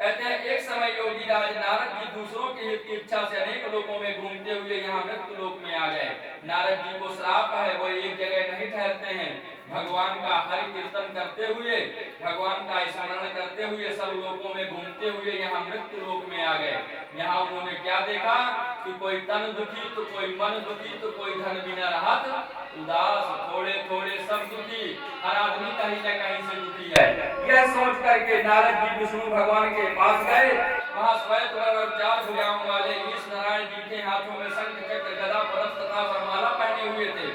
कहते हैं एक समय योगी राज नारद जी दूसरों के हित की इच्छा से अनेक लोकों में घूमते हुए यहाँ मृत्यु लोक में आ गए। नारद जी को श्राप है, वो एक जगह नहीं ठहरते हैं। भगवान का हरि कीर्तन करते हुए, भगवान का स्मरण करते हुए सब लोकों में घूमते हुए यहाँ मृत्यु लोक में आ गए। यहाँ उन्होंने क्या देखा कि कोई तन दुखी तो कोई मन दुखी तो कोई धन बिना रहत उदास, थोड़े थोड़े सब दुखी, हर आदमी कहीं न कहीं से दुखी है। यह सोच करके नारद जी विष्णु भगवान के पास गए। वहाँ श्वेत वर्ण और 4 भुजाओं वाले ईश नारायण जी के हाथों में शंख चक्र गदा परस तथा वरमाला पहने हुए थे।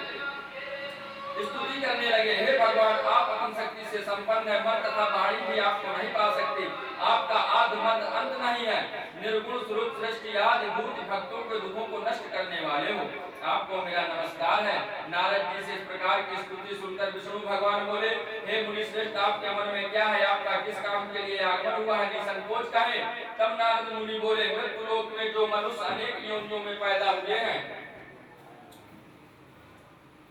स्तुति करने लगे, हे भगवान, आप अपनी शक्ति से संपन्न है, मन तथा वाणी भी आपको नहीं पा सकती। आपका आदि मध्य अंत नहीं है। निर्गुण स्वरूप सृष्टि आदि भूत भक्तों के दुखों को नष्ट करने वाले हो, आपको मेरा नमस्कार है। नारद जी से इस प्रकार की स्तुति सुनकर विष्णु भगवान बोले, हे मुनि श्रेष्ठ, आपके मन में क्या है? आपका किस काम के लिए आगमन हुआ है? निसंकोच कहें। तब नारद मुनि बोले, मृत्यु लोक में जो मनुष्य अनेक योनियों में पैदा हुए हैं,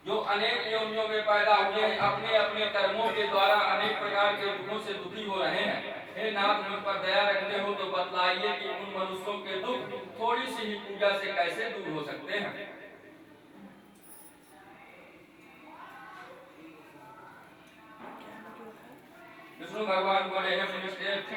जो अनेक योनियों में पैदा हुए हैं, अपने अपने कर्मों के द्वारा अनेक प्रकार के दुखों से दुखी हो रहे हैं। हे नाथ, मुझ पर दया रखते हो तो बतलाइए कि उन मनुष्यों के दुख थोड़ी सी ही पूजा से कैसे दूर हो सकते हैं। विष्णु भगवान बोले, हे मुनिश्रेष्ठ,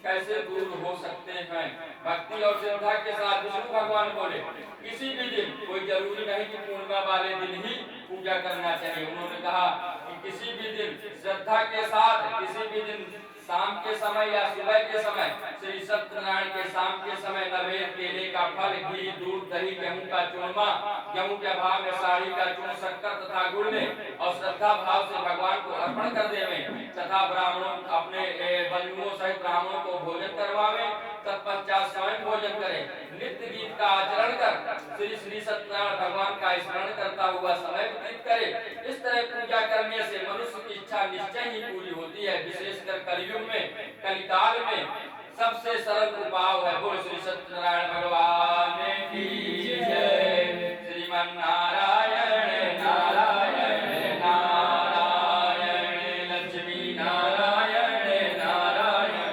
कैसे दूर हो सकते हैं? भक्ति और श्रद्धा के साथ विष्णु भगवान बोले, किसी भी दिन, कोई जरूरी नहीं कि पूर्णिमा वाले दिन ही पूजा करना चाहिए। उन्होंने कहा कि किसी भी दिन श्रद्धा के साथ, किसी भी दिन शाम के समय या सुबह के समय, श्री सत्यनारायण के शाम के समय नवेद, केले का फल, घी, दूध, दही, गेहूं का चूरमा, गेहूं के भाव में साड़ी का चूर्ण, शक्कर तथा गुड़ में और श्रद्धा भाव से भगवान को अर्पण कर देवे तथा ब्राह्मणों अपने बंधुओं सहित ब्राह्मणों को भोजन करवावे, तत्पश्चात स्वयं भोजन करें। नित्य गीत का आचरण कर श्री श्री सत्यनारायण भगवान का स्मरण करता हुआ समय व्यतीत करे। इस तरह पूजा करने से मनुष्य की इच्छा निश्चय ही पूरी होती है। विशेषकर कलयुग में, कलिकाल में सबसे सरल उपाय है। बोल श्री सत्यनारायण भगवान की जय। श्रीमन नारायण नारायण नारायण, लक्ष्मी नारायण नारायण,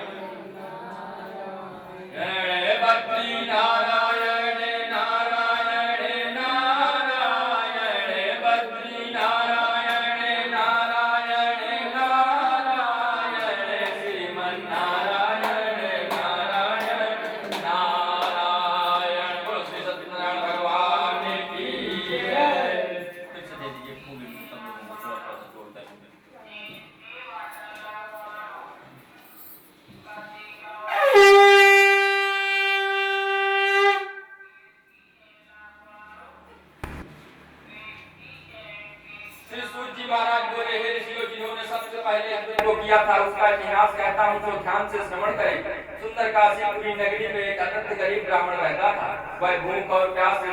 गणपति नारायण नारायण नारायण, बद्री नारायण नारायण नारायण, श्रीमन नारायण नारायण नारायण। बोलो श्री सत्यनारायण भगवान की जय। फिर से दे दीजिए फूल सब लोगों को थोड़ा थोड़ा जोड़कर। श्री सूत जी महाराज बोले, हे ऋषियों, जिन्होंने सबसे पहले यज्ञ को किया था उसका इतिहास कहता हूँ, तो ध्यान से श्रवण करें। सुंदर काशीपुरी नगरी में एक अत्यंत गरीब ब्राह्मण रहता था। वह भूख और प्यास से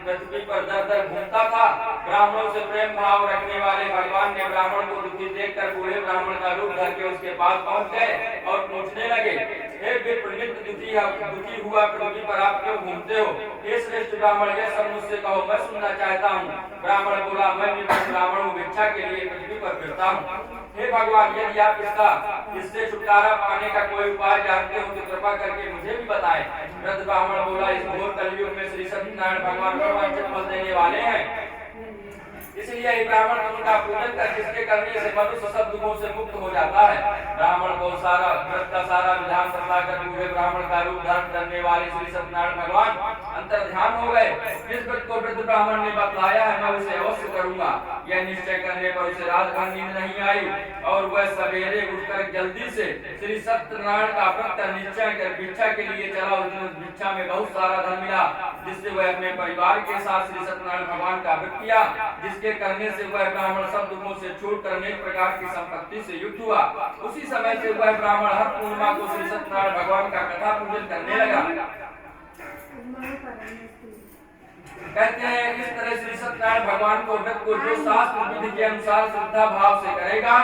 पृथ्वी पर दर दर घूमता था। ब्राह्मणों से प्रेम भाव रखने वाले भगवान ने ब्राह्मण को दुखी देखकर बूढ़े ब्राह्मण का रूप धर के उसके पास पहुंच गए और पूछने लगे, हे विप्र, नित्य दुखी हुआ पृथ्वी पर आप क्यों घूमते हो? हे श्रेष्ठ ब्राह्मण, यह सब मुझसे कहो, मैं सुनना चाहता हूँ। ब्राह्मण बोला, मैं ब्राह्मण हूँ, भिक्षा के लिए पृथ्वी पर फिरता हूँ। हे भगवान, यदि आप इससे छुटकारा पाने का कोई उपाय जानते हो तो कृपा करके मुझे भी बताएं। वृद्ध ब्राह्मण बोला, इस घोर कलयुग में श्री सत्यनारायण भगवान रोमांचक फल देने वाले हैं, इसलिए ब्राह्मण उनका पूजन कर, जिसके करने से मनुष्य सब दुखों से मुक्त हो जाता है। ब्राह्मण को व्रत का सारा विधान बताकर बूढ़े ब्राह्मण का रूप धारण करने वाले श्री सत्यनारायण भगवान अंतर ध्यान हो गए। जिस व्रत को वृद्ध ब्राह्मण ने बतलाया है, मैं उसे अवश्य करूंगा। यह निश्चय करने पर उसे रात भर नींद नहीं आई और वह सवेरे उठकर जल्दी से श्री सत्यनारायण का व्रत का निश्चय कर भिक्षा के लिए चला। उस भिक्षा में बहुत सारा धन मिला, जिससे वह अपने परिवार के साथ श्री सत्यनारायण भगवान का व्रत किया, जिसके करने से वह ब्राह्मण सब दुखों से छूटकर अनेक प्रकार की संपत्ति से युक्त हुआ। उसी समय से वह ब्राह्मण हर पूर्णिमा को श्री सत्यनारायण भगवान का कथा पूजन करने लगा। कहते हैं इस तरह श्री सत्यनारायण भगवान को व्रत को जो शास्त्र विधि के अनुसार श्रद्धा भाव से करेगा,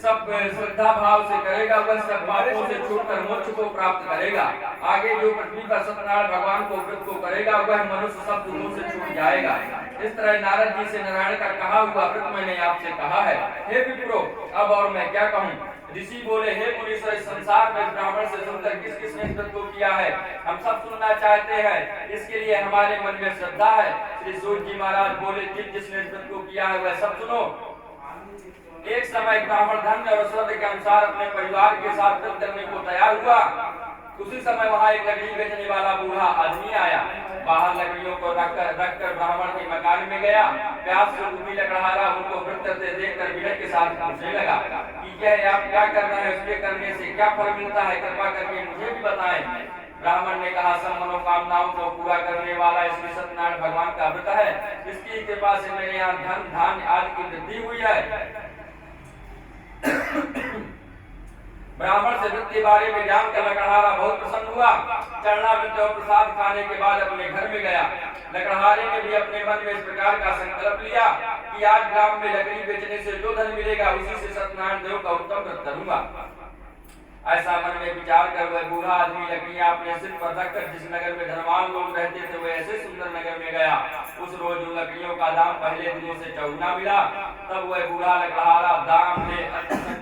सब श्रद्धा भाव से करेगा, वह सब पापों से छूटकर मोक्ष को प्राप्त करेगा। आगे जो पृथ्वी पर सत्यनारायण भगवान को व्रत को करेगा, वह मनुष्य सब दुखों से छूट जाएगा। इस तरह नारद जी से नारायण का कहा हुआ व्रत मैंने आपसे कहा है। हे विप्रो, अब और मैं क्या कहूँ? ऋषि बोले, हे मुनीश्वर, इस संसार में ब्राह्मण से सुंदर किस किसने इस व्रत को किया है, हम सब सुनना चाहते हैं, इसके लिए हमारे मन में श्रद्धा है। श्री सूत जी महाराज बोले, जिसने इस व्रत को किया है वह सब सुनो। एक समय ब्राह्मण धन और ऐश्वर्य के अनुसार अपने परिवार के साथ व्रत करने को तैयार हुआ। उसी समय वहां एक लकड़ी बेचने वाला बूढ़ा आदमी आया। बाहर लकड़ियों को रखकर ब्राह्मण के मकान में गया। प्यास से भूखी लकड़हारा उनको व्रत करते देखकर विनय के साथ पूछने लगा कि यह आप क्या कर रहे हैं, उसके करने से क्या फल मिलता है, कृपा करके मुझे भी बताएं। ब्राह्मण ने कहा, सब मनोकामनाओं को पूरा करने वाला श्री सत्यनारायण भगवान का व्रत है। इसकी कृपा से मेरे यहाँ धन धान्य आदि की वृद्धि हुई है। ब्राह्मण से व्रत के बारे में जानकर लकड़हारा बहुत प्रसन्न हुआ। चरणामृत और प्रसाद खाने के बाद अपने घर में गया। लकड़हारे ने भी अपने मन में इस प्रकार का संकल्प लिया कि आज ग्राम में लकड़ी बेचने से जो धन मिलेगा उसी से सत्यनारायण देव का उत्तम व्रत करूंगा। ऐसा मन में विचार कर वह बूढ़ा आदमी लकड़ियां अपने सिर पर रखकर जिस नगर में धनवान लोग रहते थे वह ऐसे सुंदर नगर में गया। उस रोज उन लकड़ियों का दाम पहले दिनों से चौगुना मिला। तब वह बूढ़ा लकड़हारा दाम ले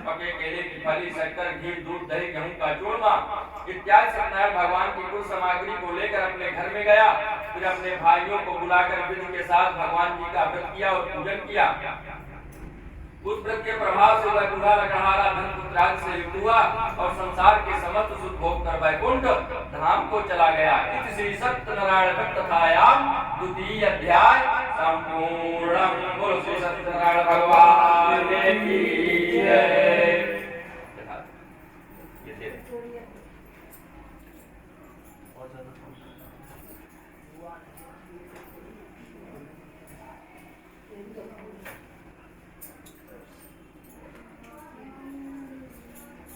पके केले की फली, शक्कर, घी, दूध, दही, गेहूं का चूरमा इत्यादि सत्यनारायण भगवान की कुल सामग्री को लेकर अपने घर में गया। फिर अपने भाइयों को बुलाकर विधि के साथ भगवान जी का व्रत किया और पूजन किया। उस व्रत के प्रभाव से वह बूढ़ा लकड़हारा धन पुत्रादि से युक्त हुआ और संसार के समस्त सुख भोग कर वैकुंठ धाम को चला गया। इति श्री सत्यनारायण व्रत कथायाम द्वितीय अध्याय संपूर्णम्। बोलो श्री सत्यनारायण भगवान की जय।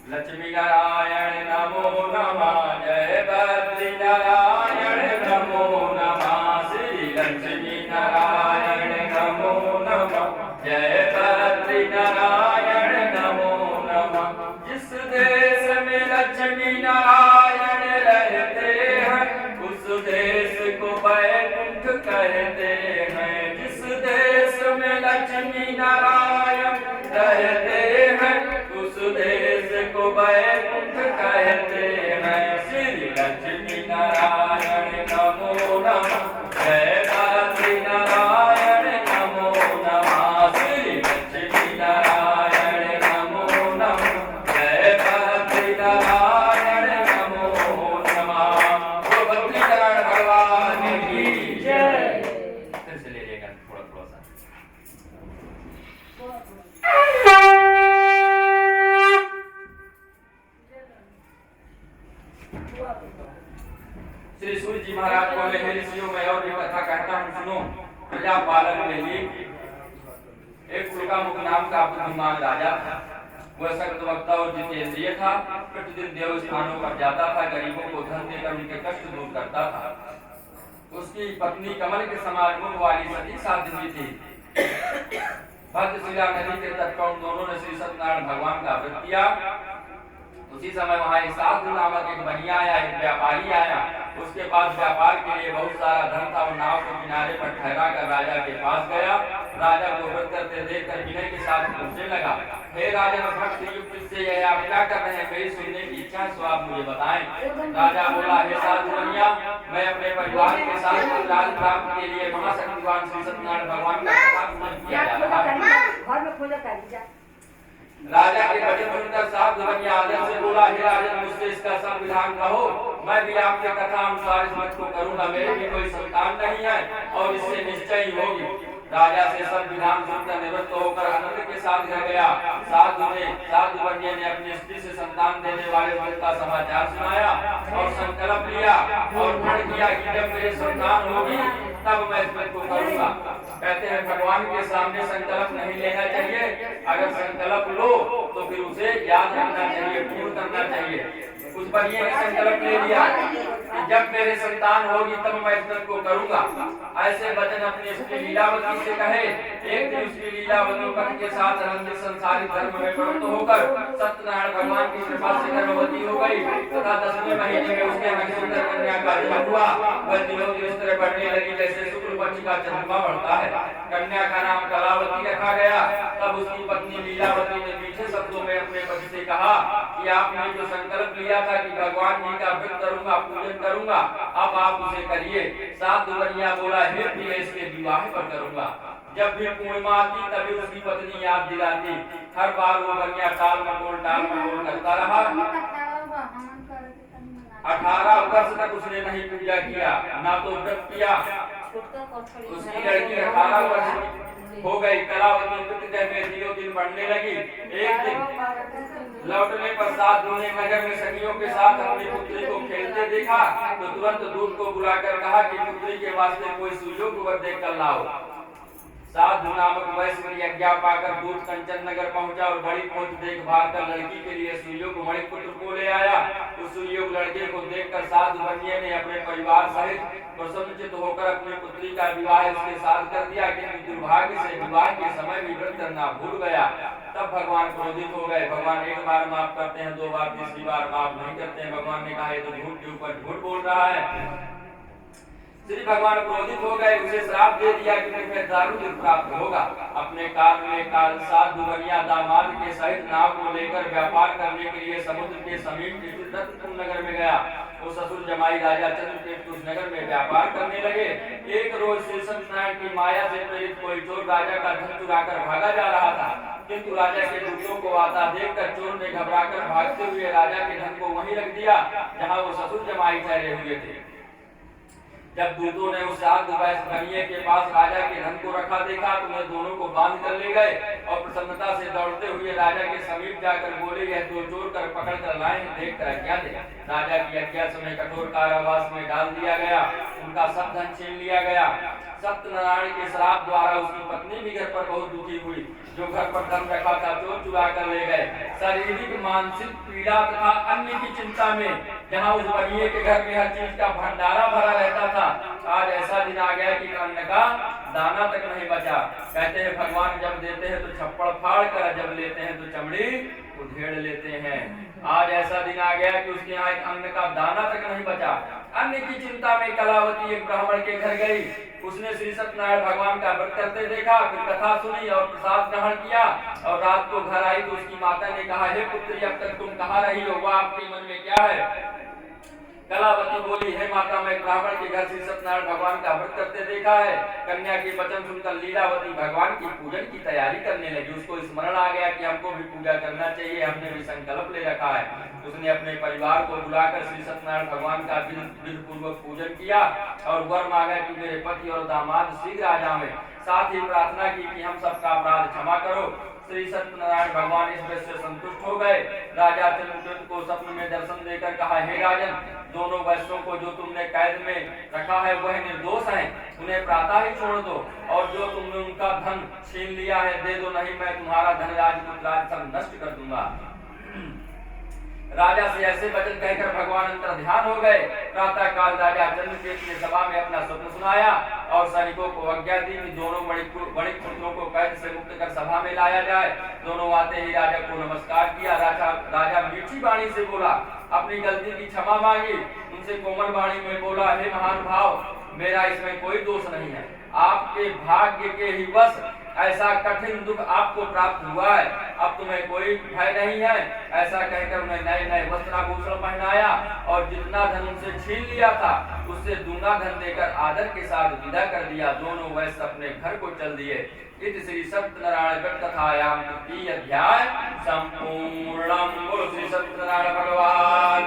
लक्ष्मी नारायण नमो नमः, जय बद्री नारायण नमो नमः, श्री लक्ष्मी नारायण नमो नमः, जय बद्री नारायण नमो नमः। जिस देश में लक्ष्मी नारायण रहते हैं उस देश को वैकुंठ कहते हैं। जिस देश में लक्ष्मी नारायण रहते हैं उस देश को वैकुंठ कहते हैं। श्री लक्ष्मी नारायण नमो नमः, जय बद्री नारायण नमो नमः, श्री लक्ष्मी नारायण नमो नमः, जय बद्री नारायण नमो नमः। तो बद्री नारायण भगवान की जय। फिर से ले लेगा थोड़ा थोड़ा सा। श्री सूर्य जी महाराज बोले, हे ऋषियों, मैं और भी कथा कहता हूँ, सुनो। प्रजापालन में ही एक फुल्कामुख नाम का बुद्धिमान राजा था। वह सख्त वक्ता और जितेंद्रिय था। प्रतिदिन देव स्थानों पर जाता था, गरीबों को धन देकर उनके कष्ट दूर करता था। उसकी पत्नी कमल के समान गुण वाली सती साध्वी थी। भद्रशिला नदी के तट पर उन दोनों ने श्री सत्यनारायण भगवान का व्रत किया। उसी समय वहां एक साधु नामक एक बनिया आया, एक व्यापारी आया। उसके पास व्यापार के लिए बहुत सारा धन था। वो नाव के किनारे पर ठहरा कर राजा के पास गया। राजा को व्रत करते देखकर विनय के साथ पूछने लगा, हे राजा, भक्त युक्त से यह आप क्या कर रहे हैं? मेरी सुनने की इच्छा है, सो आप मुझे बताएं। राजा बोला, हे साधु बनिया, मैं अपने परिवार के साथ राज प्राप्त के लिए महाशक्तिवान श्री सत्यनारायण भगवान का कथा पूजन किया जा रहा है। राजा के वचन सुनकर साधु बनिया आदर से बोला, हे राजन, मुझसे इसका संविधान कहो, मैं भी आपके कथा अनुसार इस व्रत को करूंगा। मेरे भी कोई संतान नहीं है और इससे निश्चय ही होगी। राजा से सब विधान सुनकर निवृत्त होकर आनंद के साथ घर गया। साधु बनिया ने अपनी स्त्री से संतान देने वाले व्रत का समाचार सुनाया और संकल्प लिया और दृढ़ किया कि जब मेरी संतान होगी तब मैं इस व्रत को करूंगा। कहते हैं भगवान के सामने संकल्प नहीं लेना चाहिए। अगर संकल्प लो तो फिर उसे याद रखना चाहिए, पूर्ण करना चाहिए। कुछ परिये ने संकल्प ले लिया कि जब मेरे संतान होगी तब मैं इस व्रत को करूंगा। ऐसे वचन अपनी स्त्री लीलावती से कहे। एक दिन उसकी लीलावती पति के साथ रंग संसारिक धर्म में प्रवृत्त होकर सत्यनारायण भगवान की कृपा से गर्भवती हो गई तथा 10वें महीने में उसके यहाँ सुंदर कन्या का जन्म हुआ। वह दिनों दिन इस तरह बढ़ने लगी जैसे शुक्ल पक्ष का चंद्रमा बढ़ता है। कन्या का नाम कलावती रखा गया। तब उसकी पत्नी लीलावती ने मीठे शब्दों में अपने पति से कहा कि आपने जो संकल्प लिया था कि भगवान जी का व्रत करूंगा, पूजन करूंगा, अब आप उसे करिए। सात दुवरिया बोला, हे प्रिय, इसके विवाह पर करूंगा। जब भी पूर्णिमा आती तभी उसकी पत्नी याद दिलाती। हर बार वो बनिया टाल मटोल करता रहा। 18 वर्ष तक उसने नहीं पूजा किया, ना तो व्रत किया। उसकी लड़की 18 वर्ष हो गई। कलावती मृतदेह में दिनों दिन बढ़ने लगी। एक दिन लौटने पर साथ दूने नगर में सखियों के साथ अपनी पुत्री को खेलते देखा तो तुरंत दूत को बुलाकर कहा कि पुत्री के वास्ते कोई सुयोग वर देख कर लाओ। साधु नामक वैश्य की आज्ञा पाकर दूत कंचन नगर पहुंचा और बड़ी पहुंच देखभाल कर लड़की के लिए सुयोग मणिपुत्र को ले आया। उस सुयोग लड़के को देखकर साधु बनिये ने अपने परिवार सहित प्रसन्नचित्त होकर अपनी पुत्री का विवाह उसके साथ कर दिया, किंतु दुर्भाग्य से विवाह के समय भी व्रत करना भूल गया। तब भगवान क्रोधित हो गए। भगवान एक बार माफ करते हैं, 2 बार, तीसरी बार माफ नहीं करते हैं। भगवान ने कहा ये तो झूठ के ऊपर झूठ बोल रहा है। श्री भगवान क्रोधित हो गए, उसे श्राप दे दिया कि तुम्हें दारुण प्राप्त होगा। अपने काल में काल सात दुवरिया दामाद के सहित नाव को लेकर व्यापार करने के लिए समुद्र के समीप स्थित रत्नपुर नगर में गया। वो ससुर जमाई राजा चंद्रकेतु उस नगर में व्यापार करने लगे। एक रोज श्री सत्यनारायण की माया से प्रेरित कोई चोर राजा का धन चुराकर भागा जा रहा था, किंतु राजा के दूतों को आता देखकर चोर ने घबराकर भागते हुए राजा के धन को वहीं रख दिया जहाँ वो ससुर जमाई ठहरे हुए थे। जब दूतों ने उस सात बनिये के पास राजा के धन को रखा देखा तो वे दोनों को बांध कर ले गए और प्रसन्नता से दौड़ते हुए राजा के समीप जाकर बोले, यह दो चोर कर पकड़ कर लाए हैं, देख कर आज्ञा दे। राजा की आज्ञा से उन्हें कठोर कारावास में डाल दिया गया। उनका सब धन छीन लिया गया। सत्यनारायण के श्राप द्वारा उसकी पत्नी भी घर पर बहुत दुखी हुई। जो घर पर धन रखा था चोर चुरा कर ले गए। शारीरिक मानसिक पीड़ा तथा अन्य की चिंता में जहाँ उस बनिये के घर में हर चीज का भंडारा भरा रहता था, आज ऐसा दिन आ गया कि अन्न का दाना तक नहीं बचा। कहते हैं भगवान जब देते हैं तो छप्पड़ फाड़ कर, जब लेते हैं तो चमड़ी उधेड़ लेते हैं। आज ऐसा दिन आ गया कि उसके यहाँ एक अन्न का दाना तक नहीं बचा। अन्न की चिंता में कलावती एक ब्राह्मण के घर गई। उसने श्री सत्यनारायण भगवान का व्रत करते देखा, फिर कथा सुनी और प्रसाद ग्रहण किया और रात को घर आई तो उसकी माता ने कहा, हे पुत्री, अब तक तुम कहाँ रही हो, वह आपके मन में क्या है? कलावती बोली, हे माता, मैं ब्राह्मण के घर श्री सत्यनारायण भगवान का व्रत करते देखा है। कन्या के वचन सुनकर लीलावती भगवान की पूजन की तैयारी करने लगी। उसको स्मरण आ गया कि हमको भी पूजा करना चाहिए, हमने भी संकल्प ले रखा है। उसने अपने परिवार को बुलाकर श्री सत्यनारायण भगवान का विधि पूर्वक पूजन किया और वर मांगा कि मेरे पति और दामाद शीघ्र आ जाएं। साथ ही प्रार्थना की कि हम सबका अपराध क्षमा करो। श्री सत्यनारायण भगवान इस बात से संतुष्ट हो गए। राजा चंद्रकेतु को स्वप्न में दर्शन देकर कहा, हे राजन, दोनों वैश्यों को जो तुमने कैद में रखा है वह निर्दोष हैं, उन्हें प्रातः ही छोड़ दो, और जो तुमने उनका धन छीन लिया है दे दो, नहीं मैं तुम्हारा धन राजपूत राज सब नष्ट कर दूंगा। राजा से ऐसे वचन कहकर भगवान अंतर ध्यान हो गए। प्रातः काल राजा चंद्रकेतु ने सभा में अपना स्वप्न सुनाया और सैनिकों को आज्ञा दी कि दोनों वणिक पुत्रों को कैद से मुक्त कर सभा में लाया जाए। दोनों आते ही राजा को नमस्कार किया। राजा मीठी वाणी से बोला, अपनी गलती की क्षमा मांगी। उनसे कोमल वाणी में बोला, हे महानुभाव, मेरा इसमें कोई दोष नहीं है। आपके भाग्य के ही वश ऐसा कठिन दुख आपको प्राप्त हुआ है, अब तुम्हें कोई भय नहीं है। ऐसा कहकर उन्हें नए नए वस्त्राभूषण पहनाया और जितना धन उनसे छीन लिया था उससे दूना धन देकर आदर के साथ विदा कर दिया। दोनों वैश्य अपने घर को चल दिए। इति श्री सत्यनारायण व्रत कथायाम 3 अध्याय संपूर्णम। बोलो श्री सत्यनारायण